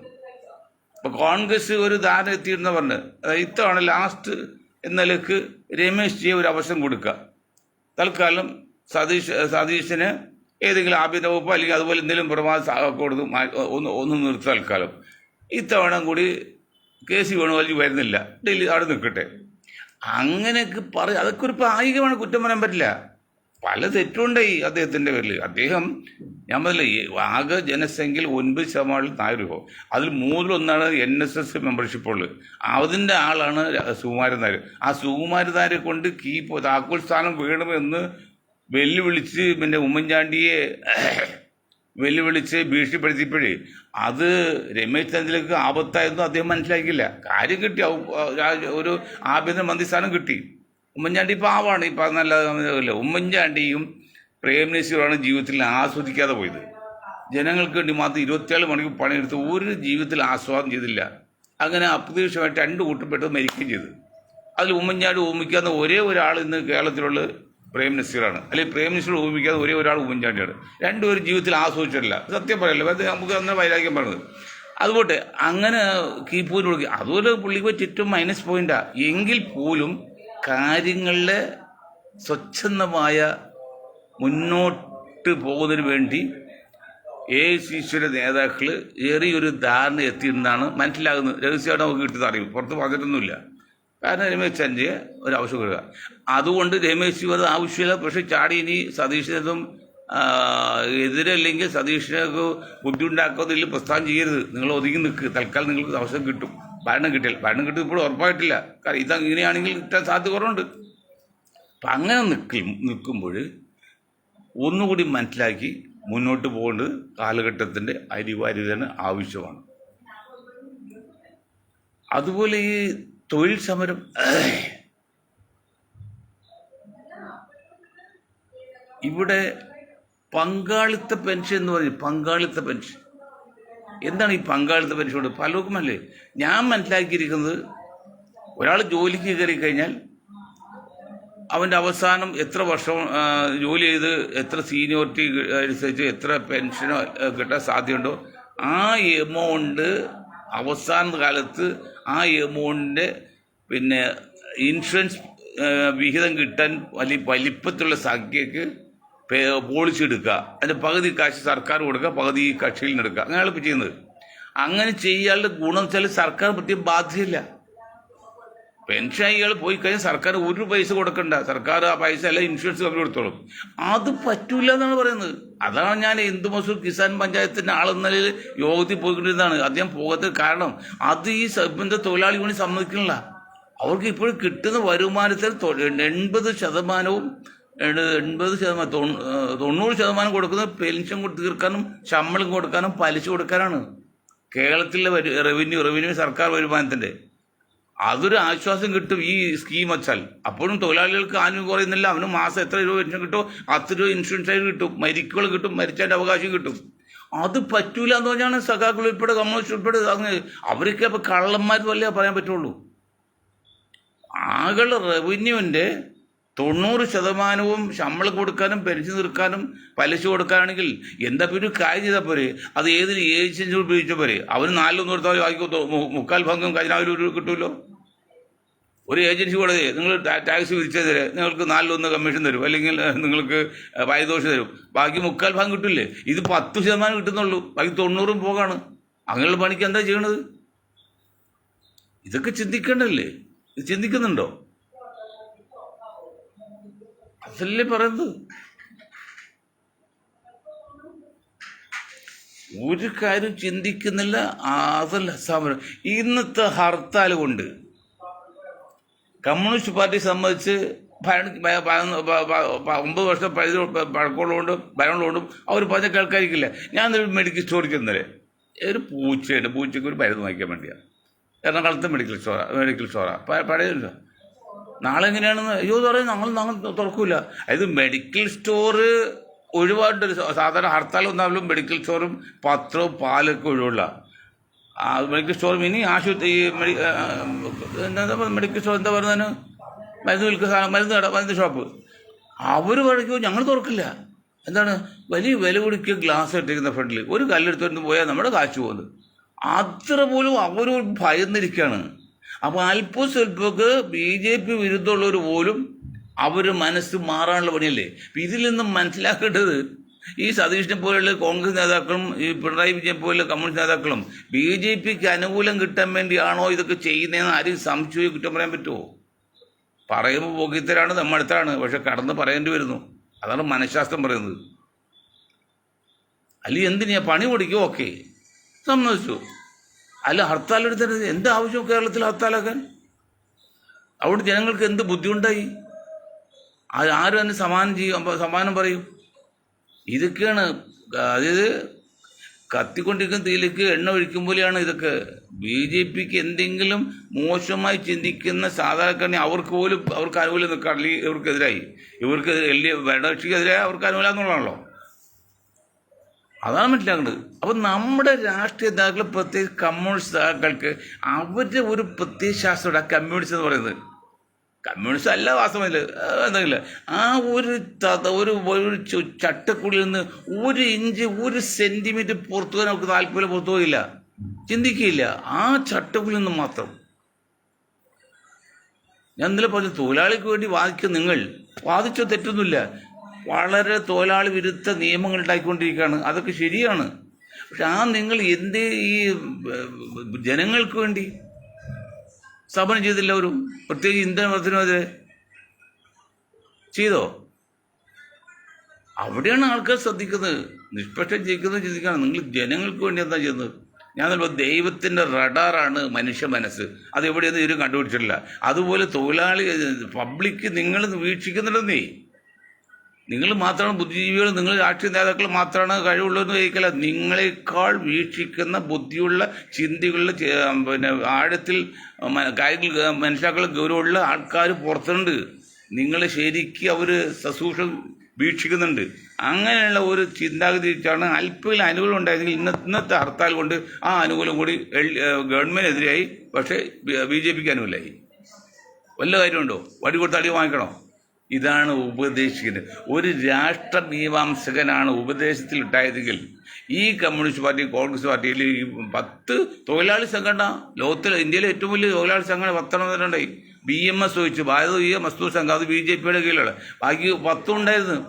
ഇപ്പോൾ കോൺഗ്രസ് ഒരു ധാരണ എത്തിയിരുന്ന പറഞ്ഞ്, ഇത്തവണ ലാസ്റ്റ് എന്നലേക്ക് രമേശ് ജിയെ ഒരു അവസരം കൊടുക്കുക. തൽക്കാലം സതീശന് ഏതെങ്കിലും ആഭ്യന്തര വകുപ്പ് അല്ലെങ്കിൽ അതുപോലെ എന്തെങ്കിലും പ്രമാദം കൊടുത്ത് ഒന്ന് നിർത്തി തൽക്കാലം. ഇത്തവണ കൂടി KC വേണുഗോപാൽ വരുന്നില്ല, ഡൽഹി അവിടെ നിൽക്കട്ടെ. അങ്ങനെയൊക്കെ അതൊക്കെ ഒരു പ്രായോഗികമാണ്, കുറ്റം പറയാൻ പറ്റില്ല. പല തെറ്റുണ്ടായി അദ്ദേഹത്തിൻ്റെ പേരിൽ. അദ്ദേഹം ഞാൻ പറഞ്ഞില്ല, ആകെ ജനസംഖ്യയിൽ 9% നായർ വിഭാഗം, അതിൽ 1/3 NSS മെമ്പർഷിപ്പുള്ളത്. അതിൻ്റെ ആളാണ് സുകുമാരൻ നായർ. ആ സുകുമാരൻ നായരെ കൊണ്ട് താക്കോൽ സ്ഥാനം വേണമെന്ന് വെല്ലുവിളിച്ച് പിന്നെ ഉമ്മൻചാണ്ടിയെ വെല്ലുവിളിച്ച് ഭീഷണിപ്പെടുത്തിയപ്പോഴേ അത് രമേശ് ചെന്നിത്തലയ്ക്ക് ആപത്തായിരുന്നു അദ്ദേഹം മനസ്സിലാക്കിയില്ല. കാര്യം കിട്ടി, ഒരു ആഭ്യന്തര മന്ത്രി സ്ഥാനം കിട്ടി. ഉമ്മൻചാണ്ടി പാവാണ്, ഈ പറഞ്ഞല്ല. ഉമ്മൻചാണ്ടിയും പ്രേം നസീറുമാണ് ജീവിതത്തിൽ ആസ്വദിക്കാതെ പോയത്. ജനങ്ങൾക്ക് വേണ്ടി മാത്രം 24 മണിക്കൂർ പണിയെടുത്ത് ഒരു ജീവിതത്തിൽ ആസ്വാദനം ചെയ്തില്ല. അങ്ങനെ അപ്രതീക്ഷിതമായിട്ട് 2 കൂട്ടപ്പെട്ടത് മരിക്കുകയും ചെയ്തു. അതിൽ ഉമ്മൻചാണ്ടി ഓർമ്മിക്കാവുന്ന ഒരേ ഒരാൾ ഇന്ന് കേരളത്തിലുള്ള പ്രേം നസീറാണ്, അല്ലെങ്കിൽ പ്രേം നസീർ ഓർമ്മിക്കാതെ ഒരേ ഒരാൾ ഉമ്മൻചാണ്ടിയാണ്. രണ്ടുപേരും ജീവിതത്തിൽ ആസ്വദിച്ചിട്ടില്ല. സത്യം പറയല്ല, നമുക്ക് അന്ന് വൈരാഗ്യം പറഞ്ഞത്. അതുപോട്ടെ അങ്ങനെ കീപ്പൂരിന് കൊടുക്കുക. അതുപോലെ പുള്ളിക്ക് ചുറ്റും മൈനസ് പോയിന്റാണ്. എങ്കിൽ പോലും കാര്യങ്ങളിലെ സ്വച്ഛന്തമായ മുന്നോട്ട് പോകുന്നതിന് വേണ്ടി AICCയുടെ നേതാക്കൾ ഏറിയൊരു ധാരണ എത്തിയെന്നാണ് മനസ്സിലാകുന്നത്. രഹസ്യമായിട്ട് നമുക്ക് കിട്ടുന്ന അറിവ്, പുറത്ത് പറഞ്ഞിട്ടൊന്നുമില്ല. കാരണം രമേശ് ചെന്നിത്തലയെ ഒരു ആവശ്യം കൊടുക്കുക. അതുകൊണ്ട് രമേശ് അത് ആവശ്യമില്ല. പക്ഷേ ചാടി ഇനി സതീഷിനും എതിരല്ലെങ്കിൽ സതീഷിനൊക്കെ ബുദ്ധിമുട്ടാക്കുന്നതിൽ പ്രസ്ഥാനം ചെയ്യരുത്. നിങ്ങൾ ഒതുങ്ങി നിൽക്കുക. തൽക്കാലം നിങ്ങൾക്ക് അവസരം കിട്ടും. ഭരണം കിട്ടും ഇപ്പോൾ ഉറപ്പായിട്ടില്ല. കാരണം ഇങ്ങനെയാണെങ്കിൽ കിട്ടാൻ സാധ്യത കുറവുണ്ട്. അപ്പം അങ്ങനെ നിൽക്കുമ്പോൾ ഒന്നുകൂടി മനസ്സിലാക്കി മുന്നോട്ട് പോകേണ്ടത് കാലഘട്ടത്തിൻ്റെ അനിവാര്യതയാണ്, ആവശ്യമാണ്. അതുപോലെ ഈ തൊഴിൽ സമരം, ഇവിടെ പങ്കാളിത്ത പെൻഷൻ എന്ന് പറയും. പങ്കാളിത്ത പെൻഷൻ എന്താണ്? ഈ പങ്കാളിത്ത പെൻഷൻ കൊണ്ട് പലർക്കും അല്ലേ ഞാൻ മനസ്സിലാക്കിയിരിക്കുന്നത്, ഒരാൾ ജോലിക്ക് കയറി കഴിഞ്ഞാൽ അവൻ്റെ അവസാനം എത്ര വർഷം ജോലി ചെയ്ത് എത്ര സീനിയോറിറ്റി അനുസരിച്ച് എത്ര പെൻഷനോ കിട്ടാൻ സാധ്യതയുണ്ടോ ആ എമൗണ്ട് അവസാന കാലത്ത് ആ എമൗണ്ടിൻ്റെ പിന്നെ ഇൻഷുറൻസ് വിഹിതം കിട്ടാൻ വലിപ്പത്തിലുള്ള സംഖ്യക്ക് പോളിസി എടുക്കുക. അതിൻ്റെ പകുതി കാശ് സർക്കാർ കൊടുക്കുക, പകുതി കക്ഷിയിൽ നിന്ന് എടുക്കുക. അങ്ങനെയാണ് ഇപ്പോൾ ചെയ്യുന്നത്. അങ്ങനെ ചെയ്യാനുള്ള ഗുണം വെച്ചാൽ സർക്കാർ പ്രത്യേകം ബാധ്യതയില്ല. പെൻഷൻ ഇയാൾ പോയി കഴിഞ്ഞാൽ സർക്കാർ ഒരു പൈസ കൊടുക്കണ്ട, സർക്കാർ ആ പൈസ അല്ല ഇൻഷുറൻസ് കമ്പനി കൊടുത്തോളും. അത് പറ്റൂല എന്നാണ് പറയുന്നത്. അതാണ് ഞാൻ ഹിന്ദു മസൂർ കിസാൻ പഞ്ചായത്തിൻ്റെ ആളെന്ന നിലയിൽ യോഗത്തിൽ പോയിക്കൊണ്ടിരുന്നതാണ്. അദ്ദേഹം പോകാത്തത് കാരണം അത് ഈ തൊഴിലാളി യൂണിയൻ സമ്മതിക്കണില്ല. അവർക്ക് ഇപ്പോഴും കിട്ടുന്ന വരുമാനത്തിൽ 80%, 90% കൊടുക്കുന്നത് പെൻഷൻ തീർക്കാനും ശമ്പളം കൊടുക്കാനും പലിശ കൊടുക്കാനാണ്. കേരളത്തിലെ റവന്യൂ സർക്കാർ വരുമാനത്തിൻ്റെ അതൊരു ആശ്വാസം കിട്ടും ഈ സ്കീം വച്ചാൽ. അപ്പോഴും തൊഴിലാളികൾക്ക് ആനുകൂല്യം കുറയുന്നില്ല. അവന് മാസം എത്ര രൂപ പെൻഷൻ കിട്ടുമോ 10 രൂപ ഇൻഷുറൻസ് ആയിട്ട് കിട്ടും, മരിക്കുകൾ കിട്ടും, മരിച്ചതിൻ്റെ അവകാശം കിട്ടും. അത് പറ്റൂല എന്ന് പറഞ്ഞാണ് സഖാക്കൾ ഉൾപ്പെടെ കമ്മ്യൂണിസ്റ്റ് ഉൾപ്പെടെ അവരൊക്കെ അപ്പോൾ കള്ളന്മാർ വല്ലേ പറയാൻ പറ്റുള്ളൂ. ആകെ റവന്യൂവിൻ്റെ 90% ശമ്പളം കൊടുക്കാനും പെൻഷൻ തീർക്കാനും പലിശ കൊടുക്കാനാണെങ്കിൽ എന്താ ഒരു കാര്യം ചെയ്താൽ പോരെ? അത് ഏതിന് ഏജൻസി ഉപയോഗിച്ചാൽ പോരെ? അവന് 4 കൊടുത്താൽ ബാക്കി 3/4 ഭാഗം ഖജനാവിൽ കിട്ടുമല്ലോ. ഒരു ഏജൻസി കൂടെ നിങ്ങൾ ടാക്സ് വിധിച്ചതിരെ നിങ്ങൾക്ക് 4 കമ്മീഷൻ തരും, അല്ലെങ്കിൽ നിങ്ങൾക്ക് പാരിതോഷം തരും, ബാക്കി 3/4 ഭാഗം കിട്ടില്ലേ? ഇത് 10% കിട്ടുന്നുള്ളൂ, ബാക്കി 90 പോകാണ്. അങ്ങനെയുള്ള പണിക്ക് എന്താ ചെയ്യണത്? ഇതൊക്കെ ചിന്തിക്കേണ്ടല്ലേ? ഇത് ചിന്തിക്കുന്നുണ്ടോ? അതല്ലേ പറയുന്നത്. ഒരു കാര്യം ചിന്തിക്കുന്നില്ല. അതല്ല സമരം. ഇന്നത്തെ ഹർത്താൽ കൊണ്ട് കമ്മ്യൂണിസ്റ്റ് പാർട്ടി സംബന്ധിച്ച് 9 വർഷം ഭരണമുള്ളതുകൊണ്ടും അവർ പറഞ്ഞ കേൾക്കാതിരിക്കില്ല. ഞാൻ മെഡിക്കൽ സ്റ്റോറിൽ ചെന്നല്ലേ, ഒരു പൂച്ചയ്ക്ക് ഒരു മരുന്ന് വാങ്ങിക്കാൻ വേണ്ടിയാണ്. എറണാകുളത്ത് മെഡിക്കൽ സ്റ്റോറാണ് പഴയല്ലോ. നാളെ എങ്ങനെയാണെന്ന് അയ്യോ പറയും, ഞങ്ങൾ തുറക്കൂല. അതായത് മെഡിക്കൽ സ്റ്റോറ് ഒഴിവായിട്ടൊരു സാധാരണ ഹർത്താൽ വന്നാലും മെഡിക്കൽ സ്റ്റോറും പത്രവും പാലൊക്കെ ഒഴിവുള്ള മെഡിക്കൽ സ്റ്റോറും ഇനി ആശുപത്രി എന്താ മെഡിക്കൽ സ്റ്റോർ എന്താ പറയുന്നതിന് മരുന്ന് വിൽക്കുന്ന മരുന്ന് ഷോപ്പ് അവർ പറയുമ്പോൾ ഞങ്ങൾ തുറക്കില്ല. എന്താണ് വലിയ വില കൊടുക്കുക ഗ്ലാസ് ഇട്ടിരിക്കുന്ന ഫ്രണ്ടിൽ ഒരു കല്ലെടുത്തുകൊണ്ട് പോയാൽ നമ്മുടെ കാശ് പോകുന്നത്. അത്ര പോലും അവരൊരു ഭയന്നിരിക്കുകയാണ്. അപ്പോൾ അല്പം സ്വല്പമൊക്കെ BJP വിരുദ്ധമുള്ളവർ പോലും അവർ മനസ്സ് മാറാനുള്ള പണിയല്ലേ. ഇതിൽ നിന്നും മനസ്സിലാക്കേണ്ടത് ഈ സതീഷിനെ പോലെയുള്ള കോൺഗ്രസ് നേതാക്കളും ഈ പിണറായി വിജയൻ പോലുള്ള കമ്മ്യൂണിസ്റ്റ് നേതാക്കളും BJPക്ക് അനുകൂലം കിട്ടാൻ വേണ്ടിയാണോ ഇതൊക്കെ ചെയ്യുന്നതെന്ന് ആരും സംശയം കുറ്റം പറയാൻ പറ്റുമോ? പറയുമ്പോൾ പോക്കിത്തരാണ്, നമ്മളടുത്താണ്, പക്ഷെ കടന്ന് പറയേണ്ടി വരുന്നു. അതാണ് മനഃശാസ്ത്രം പറയുന്നത്. അല്ലെങ്കിൽ എന്തിനാ പണി കൊടുക്കുക? ഓക്കെ, സമ്മതിച്ചു. അല്ല ഹർത്താലെടുത്തത് എന്ത് ആവശ്യം കേരളത്തിൽ ഹർത്താലാക്കാൻ? അവിടെ ജനങ്ങൾക്ക് എന്ത് ബുദ്ധിമുട്ടായി? ആരും തന്നെ സമാനം പറയും. ഇതൊക്കെയാണ്, അതായത് കത്തിക്കൊണ്ടിരിക്കുന്ന തീയിലേക്ക് എണ്ണ ഒഴിക്കും പോലെയാണ് ഇതൊക്കെ. BJPക്ക് എന്തെങ്കിലും മോശമായി ചിന്തിക്കുന്ന സാധാരണക്കാരനെ അവർക്ക് പോലും അവർക്ക് അനുകൂലം നിൽക്കാം, അല്ലെങ്കിൽ ഇവർക്കെതിരായി ഭരണകക്ഷിക്കെതിരായി അവർക്ക് അനുകൂലം എന്നുള്ളതാണല്ലോ. അതാണ് മനസ്സിലാക്കേണ്ടത്. അപ്പം നമ്മുടെ രാഷ്ട്രീയ നേതാക്കൾ, പ്രത്യേകിച്ച് കമ്മ്യൂണിസ്റ്റ് നേതാക്കൾക്ക് അവരുടെ ഒരു പ്രത്യേക ശാസ്ത്രമാണ് കമ്മ്യൂണിസ്റ്റ് എന്ന് പറയുന്നത്. കമ്മ്യൂണിസ്റ്റ് അല്ല വാസ്തവത്തിൽ എന്തെങ്കിലും ആ ഒരു ചട്ടക്കുള്ളിൽ നിന്ന് 1 ഇഞ്ച് 1 സെൻറ്റിമീറ്റർ പുറത്തു പോകാൻ അവർക്ക് താല്പര്യം, പുറത്തു പോകില്ല, ചിന്തിക്കുകയില്ല. ആ ചട്ടക്കുള്ളിൽ നിന്ന് മാത്രം. ഞാൻ ഇന്നലെ പറഞ്ഞു, തൊഴിലാളിക്ക് വേണ്ടി വാദിക്കും നിങ്ങൾ, വാദിച്ചോ തെറ്റൊന്നുമില്ല. വളരെ തൊഴിലാളി വിരുദ്ധ നിയമങ്ങൾ ഉണ്ടാക്കിക്കൊണ്ടിരിക്കുകയാണ്, അതൊക്കെ ശരിയാണ്. പക്ഷെ നിങ്ങൾ എന്തേ ഈ ജനങ്ങൾക്ക് വേണ്ടി സമരം ചെയ്തില്ല? ഒരു പ്രത്യേകിച്ച് ഇന്ധന വർധനവിനെതിരെ ചെയ്തോ? അവിടെയാണ് ആൾക്കാർ ശ്രദ്ധിക്കുന്നത്. നിഷ്പക്ഷം ജയിക്കുന്നത് ചിന്തിക്കുകയാണ്. നിങ്ങൾ ജനങ്ങൾക്ക് വേണ്ടി എന്താ ചെയ്യുന്നത്? ഞാൻ ദൈവത്തിൻ്റെ റഡാറാണ് മനുഷ്യ മനസ്സ്, അതെവിടെയൊന്നും ഇവരും കണ്ടുപിടിച്ചിട്ടില്ല. അതുപോലെ തൊഴിലാളി പബ്ലിക്ക് നിങ്ങൾ വീക്ഷിക്കുന്നുണ്ടെന്നേ. നിങ്ങൾ മാത്രമാണ് ബുദ്ധിജീവികൾ, നിങ്ങൾ രാഷ്ട്രീയ നേതാക്കൾ മാത്രമാണ് കഴിവുള്ളതെന്ന് ചോദിക്കല. നിങ്ങളെക്കാൾ വീക്ഷിക്കുന്ന ബുദ്ധിയുള്ള ചിന്തകളുടെ പിന്നെ ആഴത്തിൽ കാര്യങ്ങൾ മനസ്സിലാക്കുന്ന ഗൗരവമുള്ള ആൾക്കാർ പുറത്തുണ്ട്. നിങ്ങൾ ശരിക്കും അവർ സസൂക്ഷം വീക്ഷിക്കുന്നുണ്ട്. അങ്ങനെയുള്ള ഒരു ചിന്താഗതി വെച്ചാണ് അല്പം അനുകൂലം ഉണ്ടായിരുന്നെങ്കിൽ ഇന്നത്തെ ഹർത്താൽ കൊണ്ട് ആ അനുകൂലം കൂടി ഗവൺമെൻറ്റിനെതിരായി, പക്ഷേ BJPക്ക് അനുകൂലമായി. വല്ല കാര്യമുണ്ടോ? വടി കൊടുത്ത് അടി വാങ്ങിക്കണോ? ഇതാണ് ഉപദേശിക്കുന്നത്. ഒരു രാഷ്ട്രമീമാംസകനാണ് ഉപദേശത്തിൽ ഉണ്ടായതെങ്കിൽ ഈ കമ്മ്യൂണിസ്റ്റ് പാർട്ടി, കോൺഗ്രസ് പാർട്ടിയിൽ ഈ 10 തൊഴിലാളി സംഘടന, ലോകത്തിലെ ഇന്ത്യയിലെ ഏറ്റവും വലിയ തൊഴിലാളി സംഘടന 10 ഉണ്ടായി. BMS വെച്ച് ഭാരതീയ മസ്ദൂർ സംഘം, അത് BJPയുടെ കീഴിലുള്ള, ബാക്കി 10 ഉണ്ടായിരുന്നു.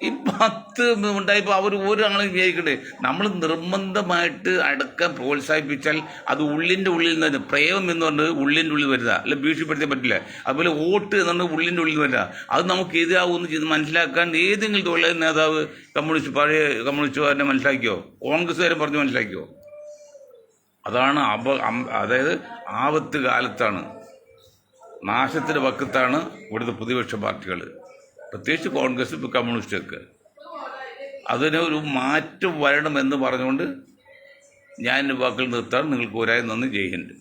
ഈ 10 ഉണ്ടായപ്പോൾ അവർ ഒരാളും വിചാരിക്കണ്ടേ? നമ്മൾ നിർബന്ധമായിട്ട് അടക്കം പ്രോത്സാഹിപ്പിച്ചാൽ അത് ഉള്ളിൻ്റെ ഉള്ളിൽ നിന്ന് പ്രേമം എന്ന് പറഞ്ഞത് ഉള്ളിൻ്റെ ഉള്ളിൽ വരുക, അല്ല ഭീഷണിപ്പെടുത്താൻ പറ്റില്ല. അതുപോലെ വോട്ട് എന്ന് പറഞ്ഞാൽ ഉള്ളിൻ്റെ ഉള്ളിൽ വരിക. അത് നമുക്ക് എതിരാവുമെന്ന് ചെയ്ത് മനസ്സിലാക്കാൻ ഏതെങ്കിലും തൊഴിലാളി നേതാവ് പഴയ കമ്മ്യൂണിസ്റ്റുകാരനെ മനസ്സിലാക്കിയോ? കോൺഗ്രസ്സുകാരെ പറഞ്ഞ് മനസ്സിലാക്കിയോ? അതാണ് അതായത് ആപത്ത് കാലത്താണ്, നാശത്തിൻ്റെ വക്കത്താണ് ഇവിടുത്തെ പ്രതിപക്ഷ പാർട്ടികൾ, പ്രത്യേകിച്ച് കോൺഗ്രസ്, കമ്മ്യൂണിസ്റ്റൊക്കെ. അതിന് ഒരു മാറ്റം വരണമെന്ന് പറഞ്ഞുകൊണ്ട് ഞാൻ വാക്കുകൾ നിർത്താൻ. നിങ്ങൾക്ക് ഒരായി നന്ദി. ജയ് ഹിന്ദ്.